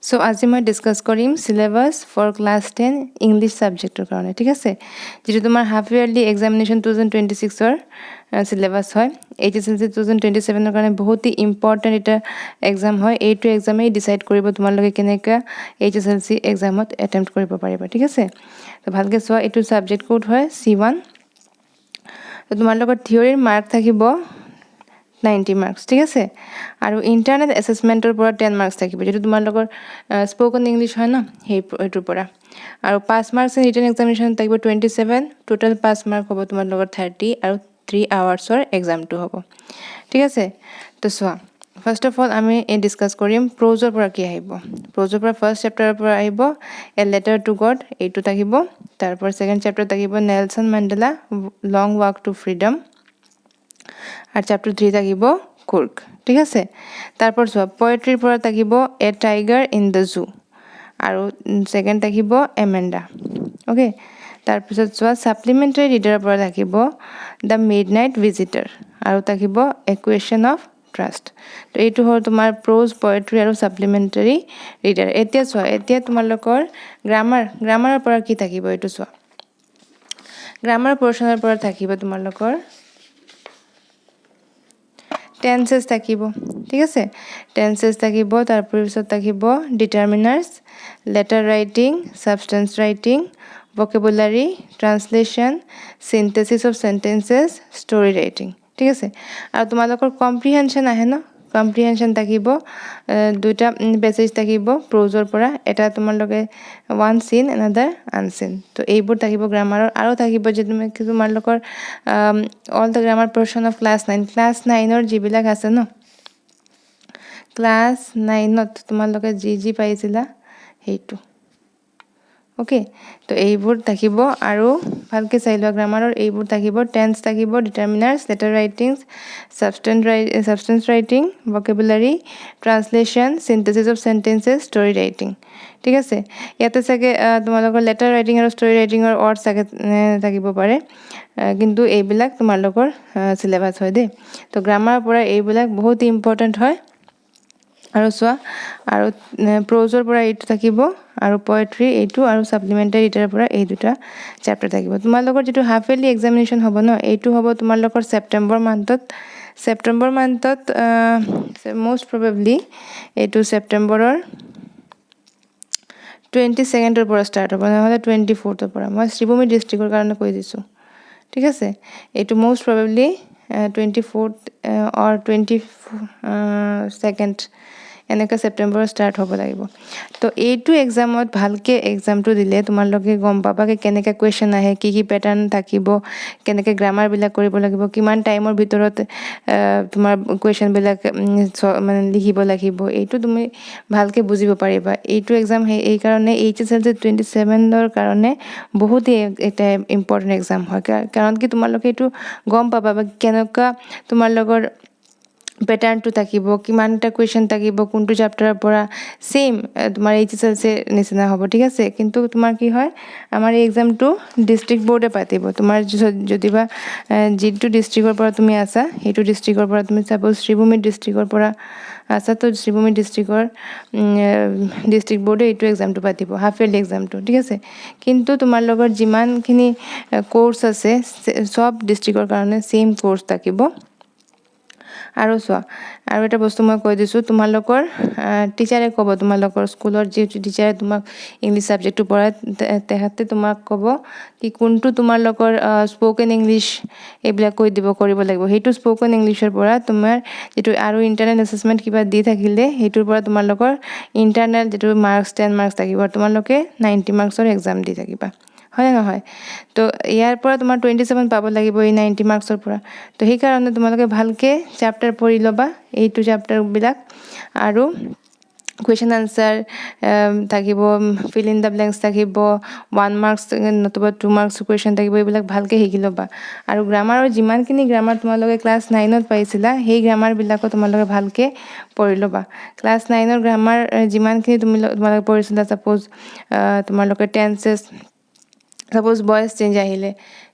So আজি মই discuss কৰিম সিলেবাস ফৰ ক্লাছ 10 ইংলিছ সাবজেক্টৰ কাৰণে ঠিক আছে যেটো তোমাৰ হাফ ইয়াৰলি এক্সামিনেশন 2026 ৰ সিলেবাস হয় HSLC 2027 ৰ কাৰণে বহুত ইম্পৰ্টেন্ট এটা এক্সাম হয় এইটো এক্সামে ডিসাইড কৰিব তোমালোকে কেনেকা HSLC এক্সামত অ্যাটেম্প্ট কৰিব পাৰিবা ঠিক আছে তো ভালকে চোৱা এইটো সাবজেক্ট কোড হয় C1 তো তোমালোকৰ থিওৰিৰ মাৰ্ক থাকিব 90 marks ঠিক আছে আৰু ইন্টাৰনেট অ্যাসেসমেন্টৰ পৰা 10 marks থাকিব যেটো তোমালোকৰ স্পোকেন ইংলিশ হয় না হেইটোৰ পৰা আৰু 5 marks ৰিটেন এক্সামিনেশন থাকিব 27 টোটাল 5 mark হ'ব তোমালোকৰ 30 আৰু 3 hours এক্সামটো হ'ব ঠিক আছে তো সোয়া ফাৰ্স্ট অফ অল আমি ডিসকাস কৰিম প্ৰজৰ পৰা কি আহিব প্ৰজৰ পৰা ফাৰ্স্ট চেপ্টাৰৰ পৰা আহিব এ লেটাৰ টু গড এইটো থাকিব তাৰপৰ সেকেন্ড চেপ্টাৰ থাকিব Nelson Mandela long walk to freedom R chapter 3 থাকিব কুৰ্ক ঠিক আছে তাৰপৰ সব পোয়েট্ৰিৰ পৰা থাকিব a tiger in the zoo আৰু সেকেন্ড থাকিব এমেন্ডা ওকে তাৰপিছত সব সাপ্লিমেন্টাৰি ৰিডাৰৰ পৰা থাকিব দ্য মিডনাইট ভিজিটৰ আৰু থাকিব ইকুৱেশ্যন অফ ট্ৰাষ্ট তো এইটো হ'ল তোমাৰ প্ৰোজ পোয়েট্ৰি আৰু সাপ্লিমেন্টাৰি ৰিডাৰ এতিয়া তোমালোকৰ গ্ৰামাৰৰ পৰা কি থাকিব এইটো চোৱা গ্ৰামাৰ পোৰ্শনৰ পৰা থাকিব তোমালোকৰ টেন্সেস থাকিব ঠিক আছে টেন্সেস থাকিব তারপর পিছত থাকিব determiners letter writing substance writing vocabulary translation synthesis of sentences story writing ঠিক আছে আৰু তোমালোকৰ কম্প্ৰিহেনশন আহে ন কম্প্ৰিহেনশন থাকিব দুটা পেছেজ থাকিব প্ৰোজৰ পৰা এটা তোমালোকে ওয়ান সিন অ্যানাদাৰ আনসিন তো এইবোৰ থাকিব গ্ৰামাৰৰ আৰু থাকিব যে তোমালোকৰ all the grammar portion of class 9 ৰ যিবিলাক আছে ন ক্লাস 9 ত তোমালোকে যি পাইছিলা হেইটো ওকে তো এইবোৰ থাকিব আৰু ভালকে চাইলোৱা গ্ৰামাৰৰ এইবোৰ থাকিব টেন্স থাকিব determiners letter writings substance writing vocabulary translation synthesis of sentences story writing ঠিক আছে ইয়াতে চাগে তোমালোকৰ লেটাৰ ৰাইটিং আৰু ষ্টৰি ৰাইটিংৰ অৰ্ড চাগে থাকিব পাৰে কিন্তু এইবিলাক তোমালোকৰ সিলেবাস হয় দেই তো গ্ৰামাৰৰ পৰা এইবিলাক বহুত ইম্পৰ্টেন্ট হয় আৰু সোয়া আৰু প্ৰোজৰ পৰা এইটো থাকিব আৰু পোয়েট্ৰি এইটো আৰু সাপ্লিমেন্টাৰি ৰিডাৰৰ পৰা এই দুটা চ্যাপ্টাৰ থাকিব তোমালোকৰ যেটো হাফ ইয়াৰলি এক্সামিনেশন হ'ব ন এইটো হ'ব তোমালোকৰ সেপ্টেম্বৰ মান্থত মোস্ট প্ৰবাবলি এইটো সেপ্টেম্বৰৰ 22nd ৰ পৰা স্টাৰ্ট হ'ব নহলে 24th ৰ পৰা মই শ্ৰীভূমি ডিস্ট্ৰিক্টৰ কাৰণে কৈ দিছো ঠিক আছে এইটো মোস্ট প্ৰবাবলি 24th or 22nd এনেকা সেপ্টেম্বৰ স্টাৰ্ট হ'ব লাগিব তো এইটো এক্সামত ভালকে এক্সামটো দিলে তোমালোকে গম পাবা যে কেনেকা কোৱেশ্চন আহে কি প্যাটাৰ্ন থাকিব কেনেকা গ্ৰামাৰ বিলাক কৰিব লাগিব কিমান টাইমৰ ভিতৰত তোমাৰ কোৱেশ্চন বিলাক মানে লিখিব লাগিব এইটো তুমি ভালকে বুজিব পাৰিবা এইটো এক্সাম এই কাৰণে HSLC 27 ৰ কাৰণে বহুত এটা ইম্পৰ্টেন্ট এক্সাম হয় কাৰণ কি তোমালোকে এইটো গম পাবা কেনেকা তোমালোকৰ প্যাটাৰ্নটো থাকিব কিমানটা কোৱেশ্চন থাকিব কোনটো চ্যাপ্টাৰৰ পৰা সেম তোমাৰ HSLC নিচিনা হ'ব ঠিক আছে কিন্তু তোমাৰ কি হয় আমাৰ এই এক্সামটো ডিস্ট্ৰিক্ট বোৰ্ডে পাতিব তোমাৰ যদিবা যিটো ডিস্ট্ৰিক্টৰ পৰা তুমি আছা হেতু ডিস্ট্ৰিক্টৰ পৰা তুমি সাপোজ শ্ৰীভূমি ডিস্ট্ৰিক্টৰ পৰা আছা তো শ্ৰীভূমি ডিস্ট্ৰিক্টৰ ডিস্ট্ৰিক্ট বোৰ্ডে এইটো এক্সামটো পাতিব হাফ ইয়াৰলি এক্সামটো ঠিক আছে কিন্তু তোমাৰ লগত যিমানখিনি কোৰ্স আছে সব ডিস্ট্ৰিক্টৰ কাৰণে সেম কোৰ্স থাকিব আৰু সোয়া আৰু এটা বস্তু মই কৈ দিছো তোমালোকৰ টিচাৰে ক'ব তোমালোকৰ স্কুলৰ যে টিচাৰে তোমাক ইংলিশ সাবজেক্টটো পঢ়ায় তেহাতে তোমাক ক'ব কি কোনটো তোমালোকৰ স্পোকেন ইংলিশ এইবিলাক কৈ দিব কৰিব লাগিব হেতু স্পোকেন ইংলিশৰ পৰা তোমাৰ যেটো আৰু ইন্টাৰনেল অ্যাসেসমেন্ট কিবা দি থাকিলে হেতুৰ পৰা তোমালোকৰ ইন্টাৰনেল যেটো মাৰ্কস 10 মাৰ্কস থাকিব তোমালোকে 90 মাৰ্কসৰ এক্সাম দি থাকিবা হয় নহয় তো ইয়াৰ পৰা তোমাৰ 27 পাব লাগিব এই 90 মাৰ্কসৰ পৰা তো সেই কাৰণে তোমালোকে ভালকে চ্যাপ্টাৰ পঢ়ি লবা এইটো চ্যাপ্টাৰ বিলাক আৰু question answer থাকিব fill in the blanks থাকিব 1 marks নতুবা 2 marks question থাকিব এইবিলাক ভালকে শিকি লবা আৰু গ্ৰামাৰৰ যিমানখিনি গ্ৰামাৰ তোমালোকে ক্লাস 9 ত পাইছিলা সেই গ্ৰামাৰ বিলাকো তোমালোকে ভালকে পঢ়ি লবা ক্লাস 9 ৰ গ্ৰামাৰ যিমানখিনি তোমালোকে পঢ়িছিলা সাপোজ তোমালোকে টেন্সেস সাপোজ ভয়েস চেঞ্জ আহিলে,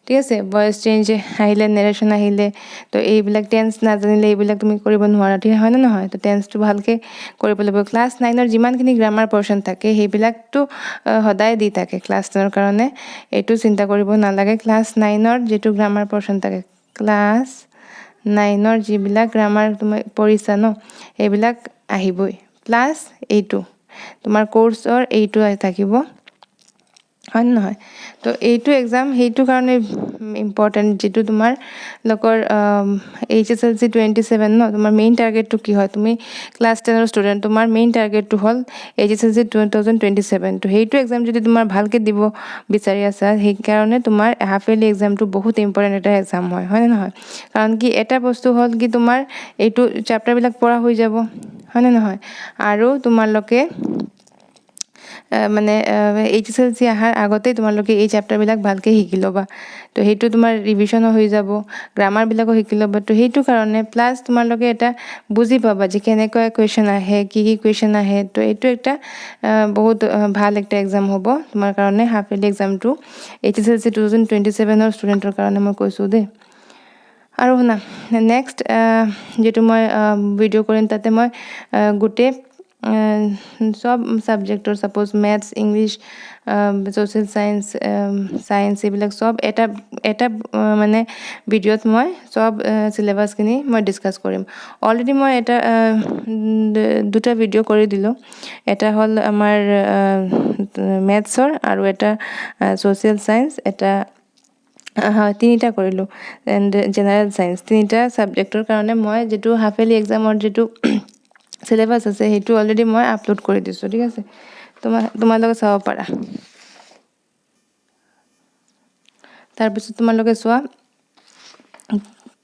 ঠিক আছে, ভয়েস চেঞ্জ আহিলে, নেৰেশ্যন আহিলে, তো এইবিলাক টেন্স নাজানিলে এইবিলাক তুমি কৰিব নোৱাৰা, ঠিক হয়নে নহয়? তো টেন্সটো ভালকৈ কৰিব লাগিব। ক্লাছ 9ৰ যিমানখিনি গ্ৰামাৰ পৰ্চন থাকে সেইবিলাকতো সদায় দি থাকে ক্লাছ 10ৰ কাৰণে, এইটো চিন্তা কৰিব নালাগে। ক্লাছ 9ৰ যিটো গ্ৰামাৰ পৰ্চন থাকে, ক্লাছ 9ৰ যিবিলাক গ্ৰামাৰ তুমি পঢ়িছা ন, সেইবিলাক আহিবই, প্লাছ এইটো তোমাৰ কোৰ্চৰ এইটো থাকিব, হয় নহয়? তো এইটো এক্সাম সেইটো কাৰণে ইম্পৰ্টেণ্ট, যিটো তোমাৰ লোকৰ HSLC 27 ন, তোমাৰ মেইন টাৰ্গেটটো কি হয়? তুমি ক্লাছ 10ৰ ষ্টুডেণ্ট, তোমাৰ মেইন টাৰ্গেটটো হ'ল HSLC 2027। তো সেইটো এক্সাম যদি তোমাৰ ভালকৈ দিব বিচাৰি আছা, সেইকাৰণে তোমাৰ হাফ ইয়াৰলি এক্সামটো বহুত ইম্পৰ্টেণ্ট এটা এক্সাম হয়, হয়নে নহয়? কাৰণ কি এটা বস্তু হ'ল কি তোমাৰ এইটো চেপ্টাৰবিলাক পঢ়া হৈ যাব, হয়নে নহয়? আৰু তোমালোকে মানে HSLC অহাৰ আগতেই তোমালোকে এই চেপ্টাৰবিলাক ভালকৈ শিকি ল'বা, তো সেইটো তোমাৰ ৰিভিশ্যনো হৈ যাব, গ্ৰামাৰবিলাকো শিকি ল'বা। তো সেইটো কাৰণে প্লাছ তোমালোকে এটা বুজি পাবা যে কেনেকুৱা কুৱেশ্যন আহে, কি কুৱেশ্যন আহে। তো এইটো একটা বহুত ভাল একটা এক্সাম হ'ব তোমাৰ কাৰণে, হাফ ইয়াৰলি এক্সামটো HSLC 2027ৰ ষ্টুডেণ্টৰ কাৰণে মই কৈছোঁ দেই। আৰু শুনা, নেক্সট যিটো মই ভিডিঅ' কৰিম তাতে মই গোটেই সব ছাবজেক্টৰ, ছাপ'জ মেথছ, ইংলিছ, ছ'চিয়েল চায়েন্স এইবিলাক চব এটা মানে ভিডিঅ'ত মই চব চিলেবাছখিনি মই ডিছকাছ কৰিম। অলৰেডি মই দুটা ভিডিঅ' কৰি দিলোঁ, এটা হ'ল আমাৰ মেথছৰ আৰু এটা ছ'চিয়েল চায়েন্স, এটা তিনিটা কৰিলোঁ, এণ্ড জেনেৰেল চায়েন্স, তিনিটা ছাবজেক্টৰ কাৰণে মই যিটো হাফ ইয়াৰলি এক্সামৰ যিটো চিলেবাছ আছে সেইটো অলৰেডি মই আপলোড কৰি দিছোঁ, ঠিক আছে? তোমালোকে চাব পাৰা। তাৰপিছত তোমালোকে চোৱা,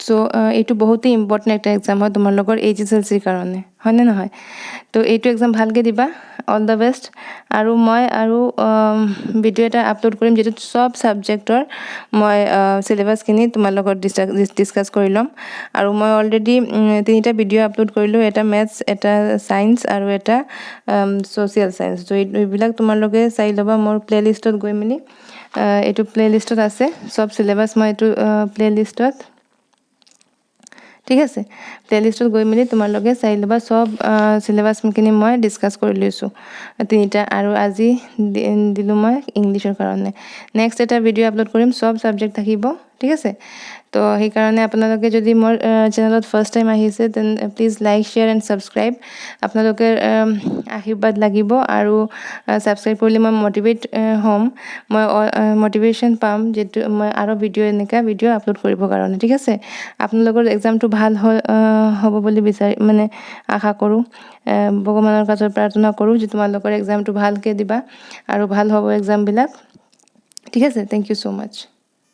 চ' এইটো বহুতেই ইম্পৰ্টেণ্ট এটা এক্সাম হয় তোমালোকৰ HSLCৰ কাৰণে, হয়নে নহয়? তো এইটো এক্সাম ভালকৈ দিবা, অল দ্য বেষ্ট। আৰু মই ভিডিঅ' এটা আপলোড কৰিম যিটোত চব ছাবজেক্টৰ মই চিলেবাছখিনি তোমাৰ লগত ডিছকাছ কৰি ল'ম। আৰু মই অলৰেডি তিনিটা ভিডিঅ' আপলোড কৰিলোঁ, এটা মেথছ, এটা চায়েন্স আৰু এটা ছ'চিয়েল চায়েন্স। তো এইবিলাক তোমালোকে চাই ল'বা মোৰ প্লে'লিষ্টত গৈ মেলি, এইটো প্লে'লিষ্টত আছে চব চিলেবাছ, মই এইটো প্লে'লিষ্টত, ঠিক আছে, প্লে'লিষ্টত গৈ মেলি তোমালোকে চাই ল'বা, চব চিলেবাছখিনি মই ডিছকাছ কৰি লৈছোঁ তিনিটা। আৰু আজি দিলোঁ মই ইংলিছৰ কাৰণে। নেক্সট এটা ভিডিঅ' আপলোড কৰিম, চব ছাবজেক্ট থাকিব, ঠিক আছে? তো সেইকাৰণে আপোনালোকে যদি মোৰ চেনেলত ফাৰ্ষ্ট টাইম আহিছে then please like, share and subscribe. আপোনালোকে আশীৰ্বাদ লাগিব, আৰু ছাবস্ক্ৰাইব কৰিলে মই মটিভেট হ'ম, মই মটিভেশ্যন পাম যিটো মই আৰু এনেকুৱা ভিডিঅ' আপলোড কৰিবৰ কাৰণে, ঠিক আছে? আপোনালোকৰ এক্সামটো ভাল হ'ব বুলি আশা কৰোঁ, ভগৱানৰ কাষত প্ৰাৰ্থনা কৰোঁ যে তোমালোকৰ এক্সামটো ভালকৈ দিবা আৰু ভাল হ'ব এক্সামবিলাক, ঠিক আছে? Thank you so' much.